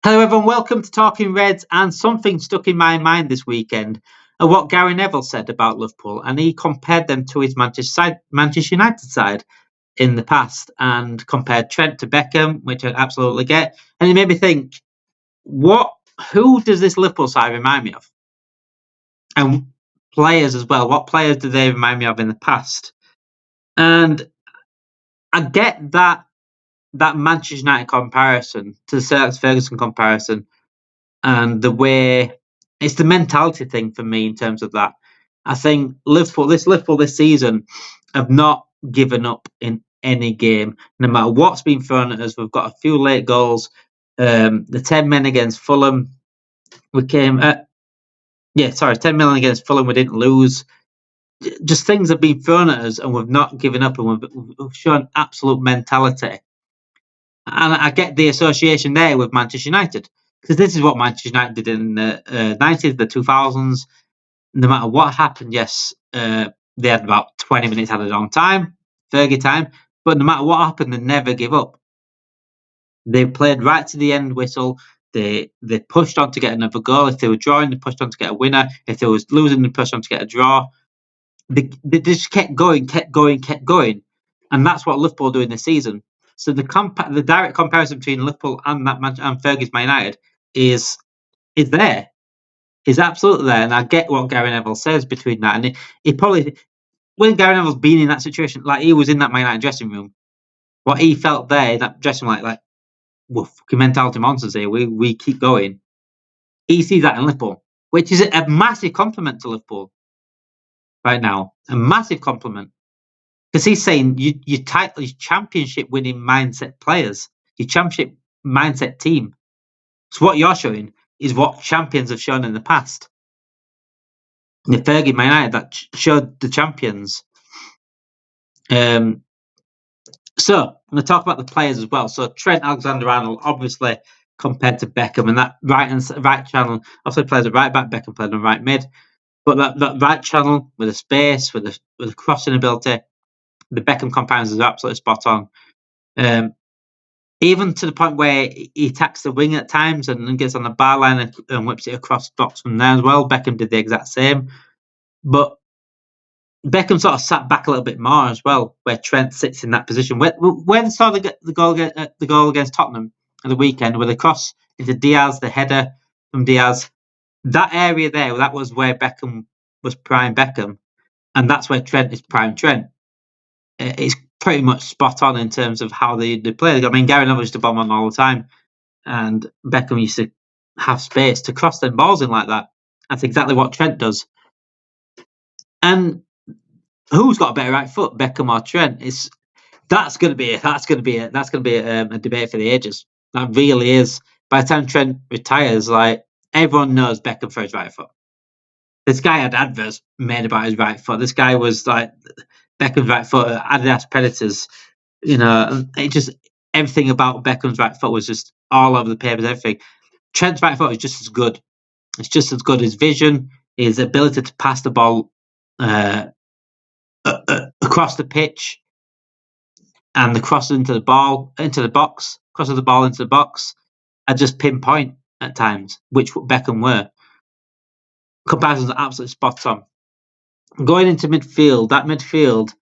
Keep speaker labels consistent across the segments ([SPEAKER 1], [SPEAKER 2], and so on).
[SPEAKER 1] Hello, everyone. Welcome to Talking Reds. And something stuck in my mind this weekend of what Gary Neville said about Liverpool, and he compared them to his Manchester United side in the past, and compared Trent to Beckham, which I absolutely get. And it made me think, who does this Liverpool side remind me of? And players as well. What players do they remind me of in the past? And I get that Manchester United comparison to the Sir Alex Ferguson comparison, and the way it's the mentality thing for me in terms of that. I think Liverpool this season have not given up in any game, no matter what's been thrown at us. We've got a few late goals. The 10 men against Fulham, we came at 10 men against Fulham, we didn't lose. Just things have been thrown at us, and we've not given up, and we've shown absolute mentality. And I get the association there with Manchester United, because this is what Manchester United did in the 90s, the 2000s. No matter what happened, yes, they had about 20 minutes added on time, Fergie time, but no matter what happened, they never give up. They played right to the end whistle. They pushed on to get another goal. If they were drawing, they pushed on to get a winner. If they was losing, they pushed on to get a draw. They just kept going, and that's what Liverpool do in this season. So the direct comparison between Liverpool and Fergie's Man United is there. Is absolutely there, and I get what Gary Neville says between that, and he probably, when Gary Neville's been in that situation, like he was in that Man United dressing room, what he felt there in that dressing room, like we're fucking mentality monsters here. We keep going. He sees that in Liverpool, which is a massive compliment to Liverpool right now, a massive compliment, because he's saying you championship winning mindset players, your championship mindset team. So what you're showing is what champions have shown in the past. The Fergie Man United that showed the champions. So I'm going to talk about the players as well. So Trent Alexander-Arnold, obviously compared to Beckham, and that right channel, obviously plays at right back. Beckham played on right mid, but that right channel with the space, with the crossing ability, the Beckham comparisons are absolutely spot on. Even to the point where he attacks the wing at times and gets on the bar line and whips it across the box from there as well. Beckham did the exact same. But Beckham sort of sat back a little bit more as well, where Trent sits in that position. When they saw the goal against Tottenham at the weekend, with the cross into Diaz, the header from Diaz, that area there, that was where Beckham was prime Beckham, and that's where Trent is prime Trent. It's pretty much spot on in terms of how they play. I mean, Gary Neville used to bomb on all the time, and Beckham used to have space to cross them balls in like that. That's exactly what Trent does. And who's got a better right foot, Beckham or Trent? That's going to be a debate for the ages. That really is. By the time Trent retires, like everyone knows Beckham for his right foot. This guy had adverts made about his right foot. This guy was like Beckham's right foot, Adidas Predators. It just everything about Beckham's right foot was just all over the papers. Everything. Trent's right foot is just as good. It's just as good. His vision, his ability to pass the ball across the pitch, and the cross into the box, cross of the ball into the box, are just pinpoint at times, which Beckham were. Comparisons are absolutely spot on. Going into midfield, that midfield,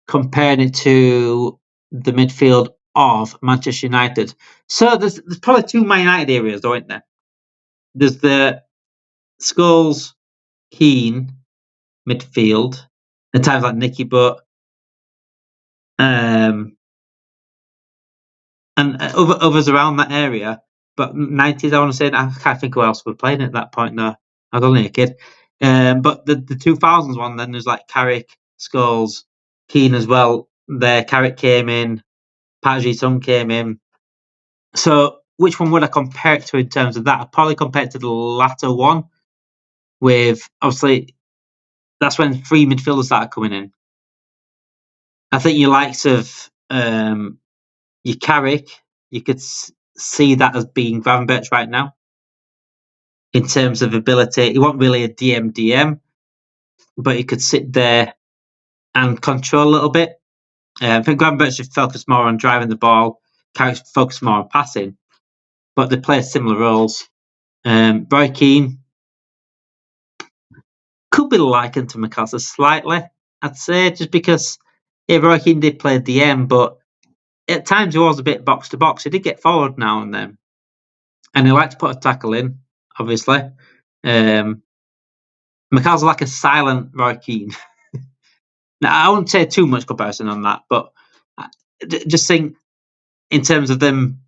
[SPEAKER 1] comparing it to the midfield of Manchester United. So there's probably two Man United areas, though, isn't there? There's the Scholes, Keane midfield, at times like Nicky Butt, and others around that area. But 90s, I want to say, I can't think who else were playing at that point. No, I was only a kid. But the 2000s one, then there's like Carrick, Scholes, Keane as well. There, Carrick came in, Pat Sung came in. So which one would I compare it to in terms of that? I'd probably compare it to the latter one, with obviously that's when three midfielders started coming in. I think your likes of your Carrick, you could see that as being Gravenberch right now in terms of ability. He wasn't really a DM, but he could sit there and control a little bit. I think Gravenberch should focus more on driving the ball. Carrick focus more on passing. but they play similar roles. Roy Keane could be likened to McAllister slightly, I'd say, just because Roy Keane did play DM, but at times he was a bit box to box. He did get forward now and then, and he liked to put a tackle in, obviously. McAllister's like a silent Roy Keane. Now, I won't say too much comparison on that, but I just think in terms of them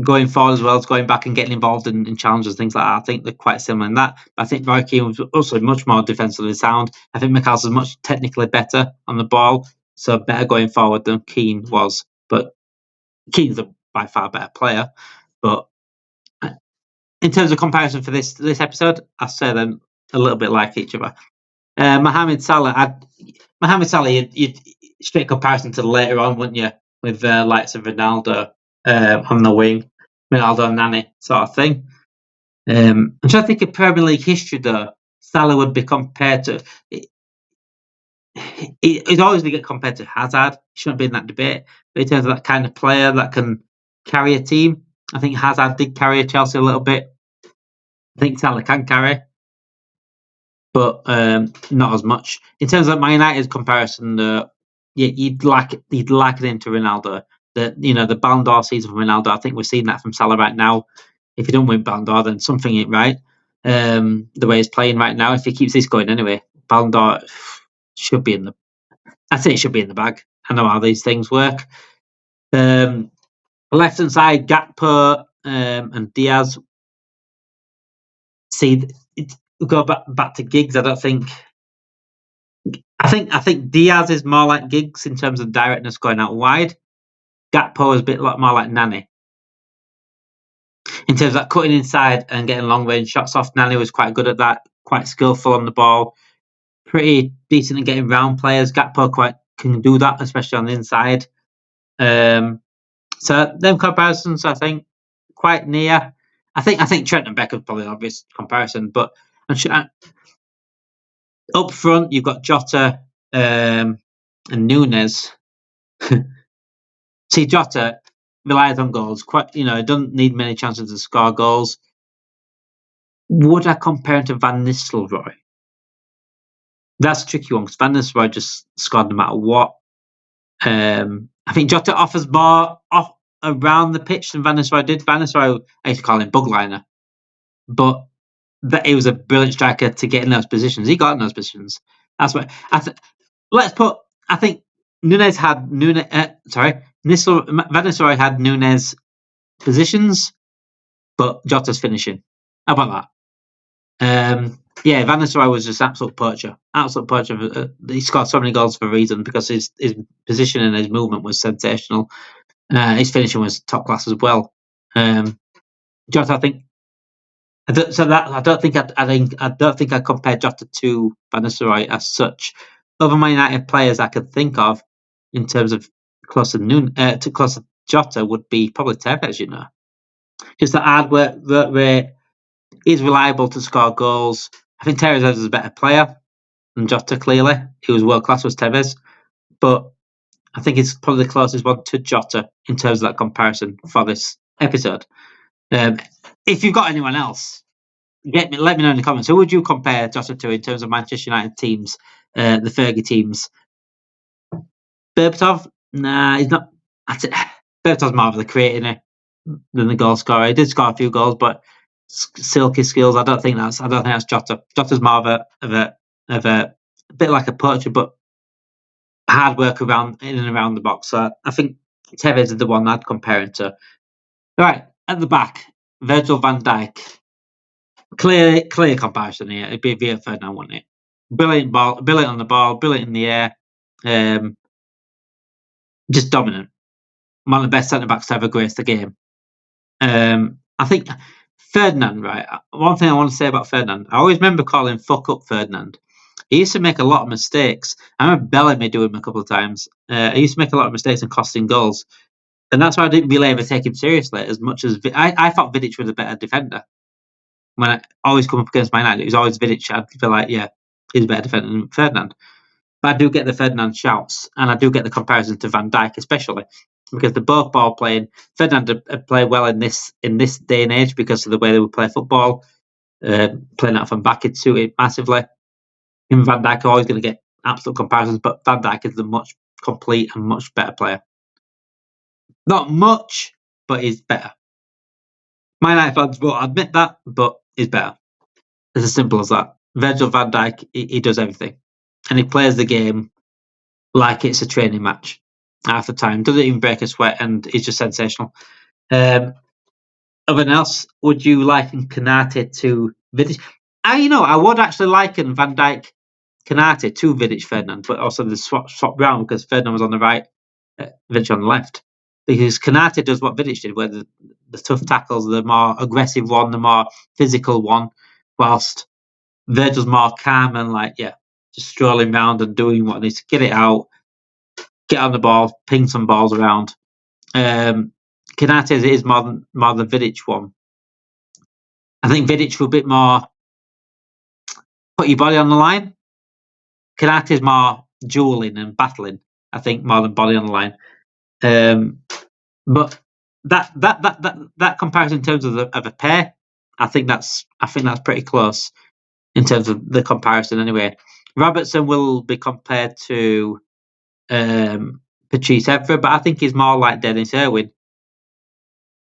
[SPEAKER 1] going forward as well as going back and getting involved in challenges and things like that, I think they're quite similar in that. But I think Roy Keane was also much more defensively sound. I think McAllister's much technically better on the ball, so better going forward than Keane was. But Keane's a by far better player. But in terms of comparison for this episode, I say them a little bit like each other. Mohamed Salah, you'd straight comparison to later on, wouldn't you? With likes of Ronaldo on the wing, Ronaldo and Nani sort of thing. I'm trying to think of Premier League history though. Salah would be compared to. He's always going to get compared to Hazard. He shouldn't be in that debate. But in terms of that kind of player that can carry a team, I think Hazard did carry Chelsea a little bit. I think Salah can carry, but not as much. In terms of Man United's comparison, you'd like it into Ronaldo. The Ballon d'Or season from Ronaldo, I think we're seeing that from Salah right now. If he don't win Ballon d'Or, then something ain't right. The way he's playing right now, if he keeps this going anyway, Ballon d'Or should be in the. I think it should be in the bag. I know how these things work. Left hand side, Gakpo and Diaz. See, go back to Giggs. I think Diaz is more like Giggs in terms of directness going out wide. Gakpo is a bit more like Nani. In terms of that cutting inside and getting long range shots off, Nani was quite good at that, quite skillful on the ball, pretty decent at getting round players. Gakpo quite can do that, especially on the inside. So them comparisons, I think, quite near. I think Trent and Beckham probably an obvious comparison, but up front you've got Jota and Núñez. See, Jota relies on goals. Doesn't need many chances to score goals. Would I compare him to Van Nistelrooy? That's a tricky one because Van Nistelrooy just scored no matter what. I think Jota offers more off around the pitch than Van Nistelrooy did. Van Nistelrooy, I used to call him Bugliner, but he was a brilliant striker to get in those positions. He got in those positions. That's what I think Núñez had Van Nistelrooy had Núñez positions, but Jota's finishing. How about that? Van Nistelrooy was just absolute poacher. He scored so many goals for a reason because his position and his movement was sensational. His finishing was top class as well. Jota, I think. I don't think I'd compare Jota to Van Nistelrooy as such. Other Man United players I could think of in terms of close to Jota would be probably Tevez. Just the hard work rate. He's reliable to score goals. I think Tevez is a better player than Jota, clearly. He was world class, was Tevez. But I think he's probably the closest one to Jota in terms of that comparison for this episode. If you've got anyone else, let me know in the comments. Who would you compare Jota to in terms of Manchester United teams, the Fergie teams? Berbatov? Nah, he's not. Berbatov's more of the creator than the goal scorer. He did score a few goals, but silky skills. I don't think that's Jota. Jota's more of a bit like a poacher, but hard work in and around the box. So I think Tevez is the one I'd compare him to. All right, at the back, Virgil van Dijk. Clear comparison here. It'd be Rio Ferdinand, wouldn't it? Brilliant on the ball, brilliant in the air. Just dominant. One of the best centre backs to ever grace the game. I think Ferdinand, right? One thing I want to say about Ferdinand, I always remember calling fuck up Ferdinand. He used to make a lot of mistakes. I remember Bellamy doing him a couple of times. He used to make a lot of mistakes and costing goals. And that's why I didn't really ever take him seriously as much as I thought Vidic was a better defender. When I always come up against Man United, it was always Vidic. I'd feel like, yeah, he's a better defender than Ferdinand. But I do get the Ferdinand shouts, and I do get the comparison to Van Dijk, especially. because they're both ball playing. Ferdinand had played well in this day and age because of the way they would play football, playing out from back. It suited massively. Him and Van Dijk are always going to get absolute comparisons, but Van Dijk is the much complete and much better player. Not much, but he's better. My United fans won't admit that, but he's better. It's as simple as that. Virgil van Dijk, he does everything. And he plays the game like it's a training match half the time. Doesn't even break a sweat, and he's just sensational. Other than else, would you liken Konate to Vidic? I would actually liken Van Dijk, Konate to Vidic Ferdinand, but also the swap round because Ferdinand was on the right, Vidic on the left. Because Konate does what Vidic did, where the tough tackles, the more aggressive one, the more physical one, whilst Virgil's more calm and just strolling around and doing what needs to get it out, get on the ball, ping some balls around. Konate is more than Vidic one. I think Vidic will a bit more put your body on the line. Konate is more dueling and battling, I think, more than body on the line. But that comparison in terms of a pair, I think that's pretty close in terms of the comparison. Anyway, Robertson will be compared to Patrice Evra, but I think he's more like Dennis Irwin.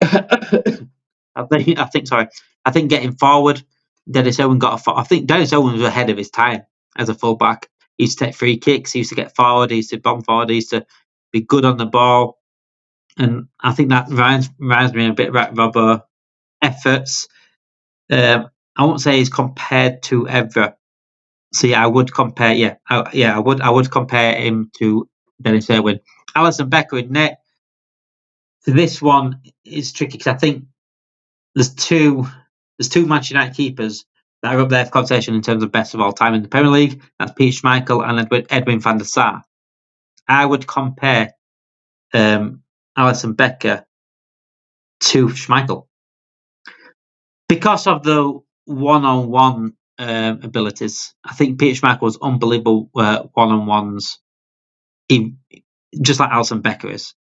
[SPEAKER 1] I think getting forward, Dennis Irwin I think Dennis Irwin was ahead of his time as a fullback. He used to take free kicks. He used to get forward. He used to bomb forward. He used to be good on the ball. And I think that reminds me a bit of Robbo efforts. I won't say he's compared to Evra. So I would compare. I would compare him to Dennis Irwin. Alisson Becker in net. So this one is tricky because I think there's two Manchester United keepers that are up there for conversation in terms of best of all time in the Premier League. That's Pete Schmeichel and Edwin van der Sar. I would compare Alisson Becker to Schmeichel because of the one-on-one abilities. I think Peter Schmeichel was unbelievable one-on-ones, just like Alisson Becker is.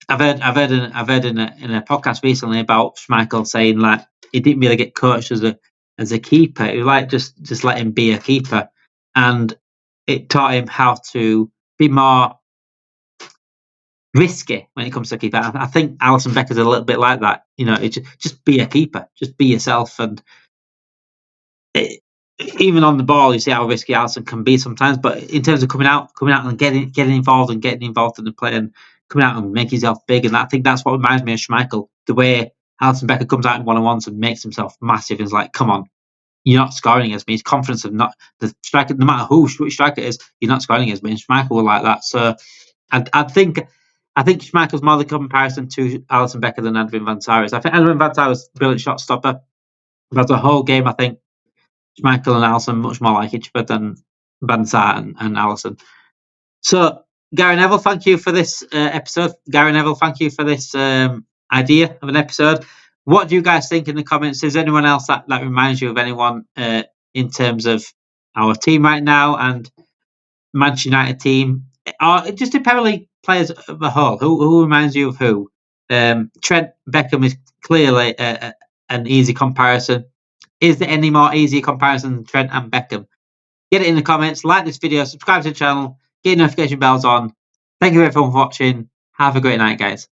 [SPEAKER 1] I've heard in a podcast recently about Schmeichel saying he didn't really get coached as a keeper. It was just let him be a keeper, and it taught him how to be more risky when it comes to keeper. I think Alisson Becker's a little bit like that. Just be a keeper, just be yourself, and even on the ball, you see how risky Alisson can be sometimes. But in terms of coming out and getting involved in the play and coming out and making himself big, and I think that's what reminds me of Schmeichel. The way Alisson Becker comes out in one-on-ones and makes himself massive and is like, "Come on, you're not scoring against me." His confidence of not the striker, no matter which striker it is, you're not scoring against me. And Schmeichel was like that. So I think Schmeichel's more the comparison to Alisson Becker than Edwin van Sar is. I think Edwin van Sar was a brilliant shot stopper. But the whole game, I think Schmeichel and Alisson much more like each other than van Sar and Alisson. So Gary Neville, thank you for this episode. Gary Neville, thank you for this idea of an episode. What do you guys think in the comments? Is anyone else that reminds you of anyone in terms of our team right now and Manchester United team, or just the Premier League players as a whole? Who reminds you of who? Trent Beckham is clearly an easy comparison. Is there any more easy comparison than Trent and Beckham? Get it in the comments. Like this video. Subscribe to the channel. Get notification bells on. Thank you everyone for watching. Have a great night, guys.